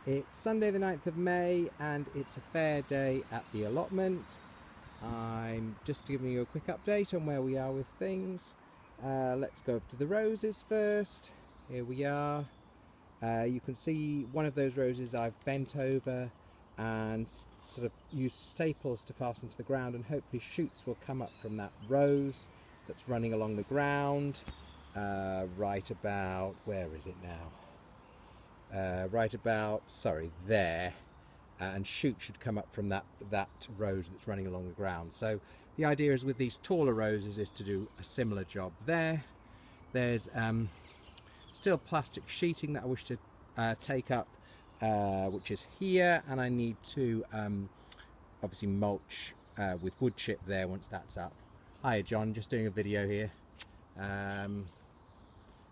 It's Sunday the 9th of May and it's a fair day at the allotment. I'm just giving you a quick update on where we are with things. Let's go over to the roses first. Here we are. You can see one of those roses I've bent over and sort of used staples to fasten to the ground, and hopefully shoots will come up from that rose that's running along the ground right about, where is it now? There, and shoots should come up from that rose that's running along the ground. So the idea is with these taller roses is to do a similar job there. There's still plastic sheeting that I wish to take up, which is here, and I need to obviously mulch with wood chip there once that's up. Hiya John, just doing a video here.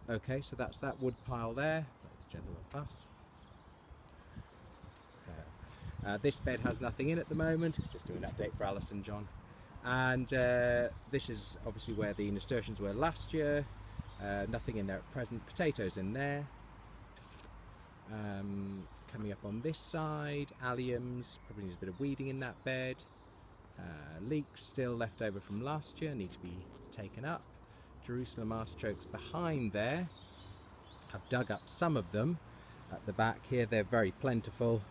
Okay, so that's that wood pile there. Let's gentlemen pass. This bed has nothing in at the moment, just doing an update for Alice and John. And this is obviously where the nasturtiums were last year. Nothing in there at present. Potatoes in there. Coming up on this side, alliums, probably needs a bit of weeding in that bed. Leeks still left over from last year, need to be taken up. Jerusalem artichokes behind there. I've dug up some of them at the back here, they're very plentiful.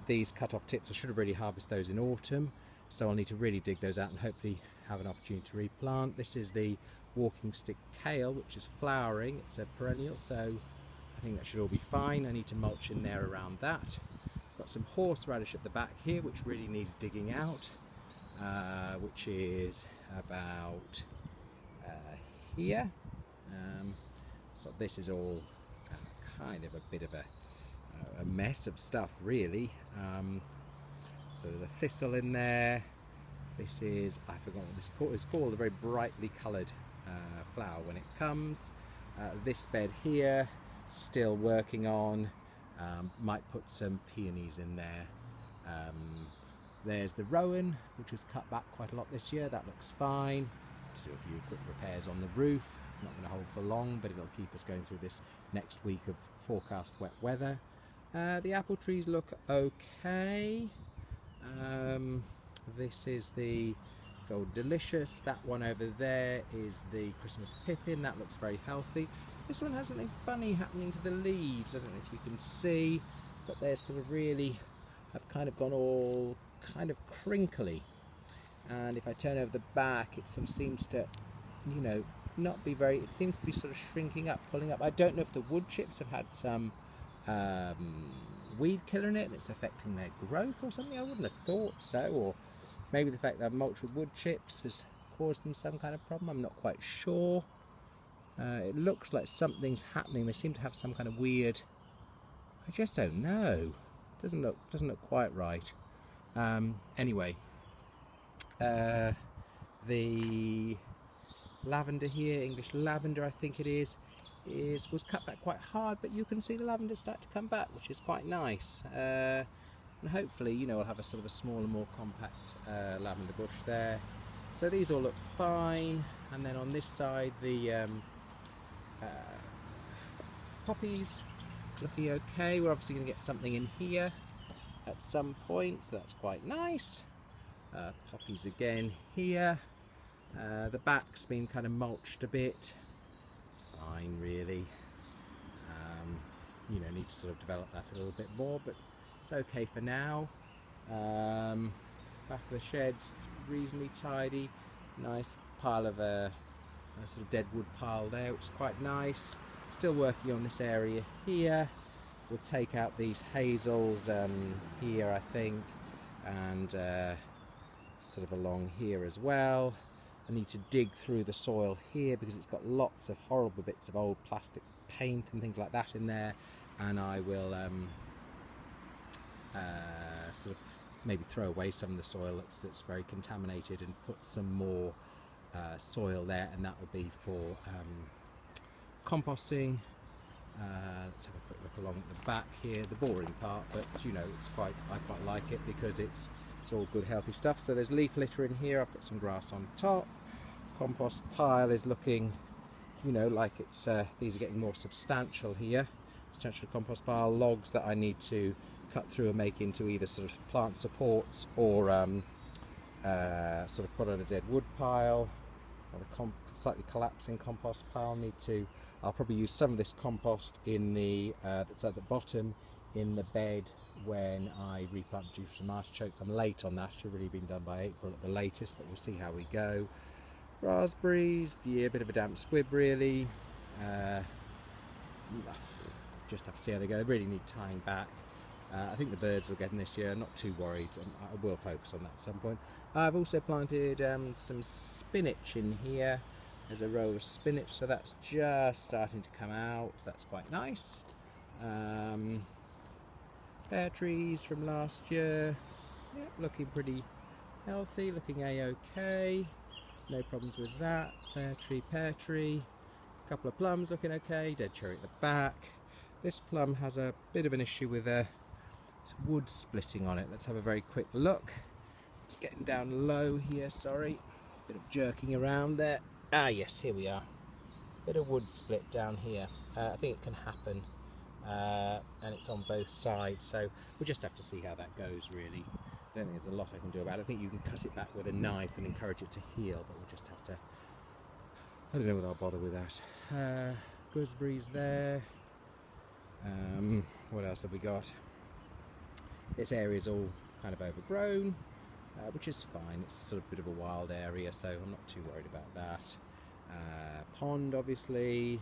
These cut off tips, I should have really harvested those in autumn, so I'll need to really dig those out and hopefully have an opportunity to replant. This is the walking stick kale, which is flowering. It's a perennial, so I think that should all be fine. I need to mulch in there around that. Got some horseradish at the back here, which really needs digging out, which is about here. So this is all kind of a bit of a mess of stuff really. So there's a thistle in there. This is, I forgot what this is called, a very brightly coloured flower when it comes. This bed here, still working on. Might put some peonies in there. There's the rowan, which was cut back quite a lot this year. That looks fine. To do a few quick repairs on the roof. It's not going to hold for long, but it'll keep us going through this next week of forecast wet weather. The apple trees look okay. This is the Gold Delicious. That one over there is the Christmas Pippin. That looks very healthy. This one has something funny happening to the leaves. I don't know if you can see, but they're sort of really have kind of gone all kind of crinkly. And if I turn over the back, it sort of seems to, you know, not be very, it seems to be sort of shrinking up, pulling up. I don't know if the wood chips have had some weed killer in it and it's affecting their growth or something. I wouldn't have thought so, or maybe the fact that I've mulched with wood chips has caused them some kind of problem. I'm not quite sure. It looks like something's happening. They seem to have some kind of weird, I just don't know. Doesn't look quite right. Anyway, the lavender here, English lavender I think it is was cut back quite hard, but you can see the lavender start to come back, which is quite nice. And hopefully, you know, I'll have a sort of a smaller, more compact lavender bush there. So these all look fine. And then on this side, the poppies looking okay. We're obviously going to get something in here at some point, so that's quite nice. Poppies again here. The back's been kind of mulched a bit. It's fine really. You know, need to sort of develop that a little bit more, but it's okay for now. Back of the shed's reasonably tidy. Nice pile of a sort of dead wood pile there, which is quite nice. Still working on this area here. We'll take out these hazels here, I think, and sort of along here as well. I need to dig through the soil here because it's got lots of horrible bits of old plastic paint and things like that in there, and I will sort of maybe throw away some of the soil that's very contaminated and put some more soil there, and that will be for composting. Let's have a quick look along at the back here, the boring part, but you know, I quite like it because it's all good healthy stuff. So there's leaf litter in here. I've put some grass on top. Compost pile is looking, you know, like it's these are getting more substantial here. potential compost pile, logs that I need to cut through and make into either sort of plant supports or sort of put on a dead wood pile, or the slightly collapsing compost pile. I'll probably use some of this compost in the that's at the bottom in the bed when I replant Jerusalem artichokes. I'm late on that, should have really been done by April at the latest, but we'll see how we go. Raspberries, yeah, a bit of a damp squib really. Just have to see how they go. They really need tying back. I think the birds will get in this year, not too worried. I will focus on that at some point. I've also planted some spinach in here. There's a row of spinach, so that's just starting to come out, so that's quite nice. Pear trees from last year, yeah, looking pretty healthy, looking a-okay, no problems with that. Pear tree, a couple of plums looking okay, dead cherry at the back. This plum has a bit of an issue with wood splitting on it. Let's have a very quick look. It's getting down low here, sorry. Bit of jerking around there. Ah yes, here we are. Bit of wood split down here. I think it can happen. And it's on both sides, so we'll just have to see how that goes really. I don't think there's a lot I can do about it. I think you can cut it back with a knife and encourage it to heal, but we'll just have to... I don't know whether I'll bother with that. Gooseberries there. What else have we got? This area's all kind of overgrown, which is fine. It's sort of a bit of a wild area, so I'm not too worried about that. Pond, obviously,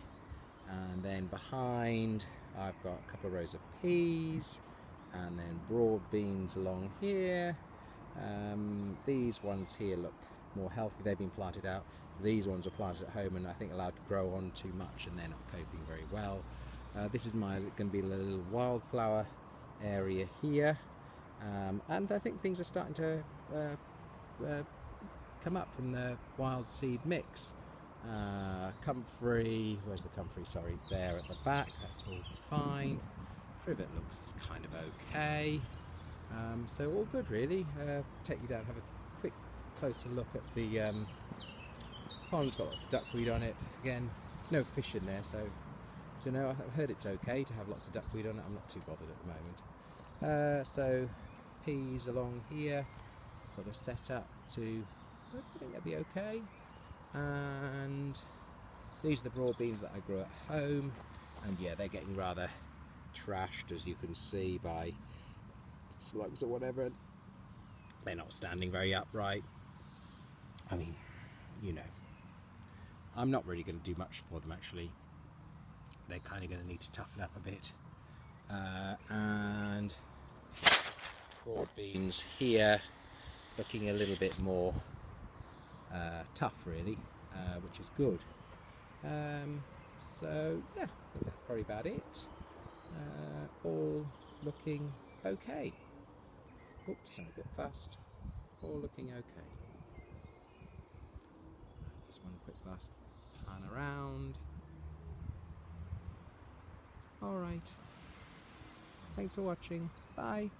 and then behind I've got a couple of rows of peas, and then broad beans along here. These ones here look more healthy. They've been planted out. These ones were planted at home and I think allowed to grow on too much, and they're not coping very well. This is going to be a little wildflower area here, and I think things are starting to come up from the wild seed mix. Comfrey, where's the comfrey? Sorry, there at the back, that's all fine. Privet looks kind of okay. So all good really. Take you down, have a quick closer look at the pond's got lots of duckweed on it. Again, no fish in there, so I don't know, I've heard it's okay to have lots of duckweed on it. I'm not too bothered at the moment. So peas along here, sort of set up to, I think they'll be okay. And these are the broad beans that I grew at home, and yeah, they're getting rather trashed, as you can see, by slugs or whatever. They're not standing very upright. I mean, you know, I'm not really going to do much for them actually. They're kind of going to need to toughen up a bit. And broad beans here looking a little bit more tough really, which is good. So yeah, I think that's probably about it. All looking okay. Oops, I'm a bit fast. All looking okay. Just one quick last pan around. Alright. Thanks for watching. Bye.